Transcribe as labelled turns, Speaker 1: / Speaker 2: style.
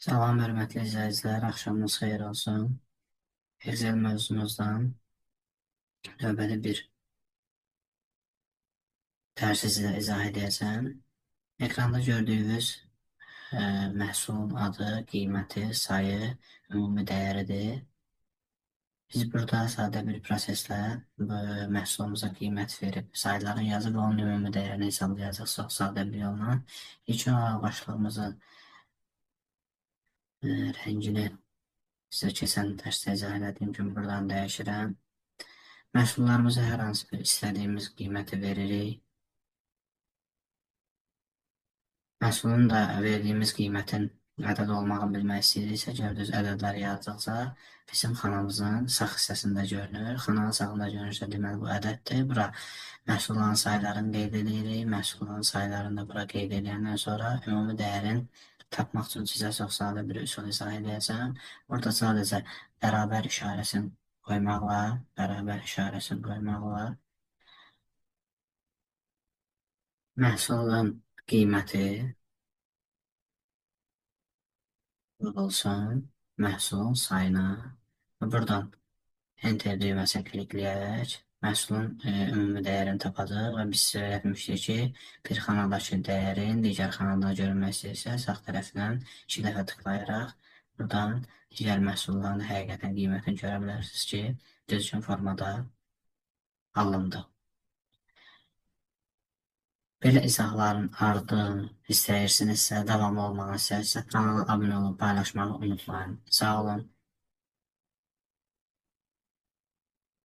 Speaker 1: Salam, hörmətli izləyicilər, axşamınız xeyir olsun. Excel mövzumuzdan növbəti bir dərsi sizə izah edəcəm. Ekranda gördüyünüz məhsulun adı, qiyməti, sayı, ümumi dəyəridir. Biz burada sadə bir proseslə məhsulumuza qiymət verib, sayıların yazıb onun ümumi dəyərini hesablayacaq çox sadə bir yolla. İlk olaraq başlığımızın rəngini sizə keçən dərsdə izah etdiyim kimi buradan dəyişirəm. Məhsullarımıza hər hansı bir istədiyimiz qiyməti veririk. Məhsulun da verdiyimiz qiymətin ədəd olmağını bilmək istəyiriksə, gördüyünüz ədədləri yazdıqca bizim xanamızın sağ hissəsində görünür. Xananın sağında görünürsə, deməli bu ədəddir. Bura məhsulların sayılarını qeyd edirik. Məhsulların sayılarını da bura qeyd edəndən sonra ümumi dəyərin tapmaq üçün sizə çox sadə bir üsul izah edəcəm. Burada sadəcə bərabər işarəsini qoymaqla məhsulun qiyməti vurulsun məhsulun sayına. Buradan Enter düyməsini klikləyərək məhsulun ümumi dəyərini tapacaq və biz sizə öyrətmişdik ki, bir xanadakı dəyərin digər xanada görünmək istəyirsə, sağ tərəfindən 2 dəfə tıklayaraq buradan digər məhsulların həqiqətən qiymətini görə bilərsiniz ki, düzgün formada alındı. Belə izahların ardını istəyirsinizsə, davamlı olmağını istəyirsinizsə, kanala abunə olub paylaşmağı unutmayın. Sağ olun.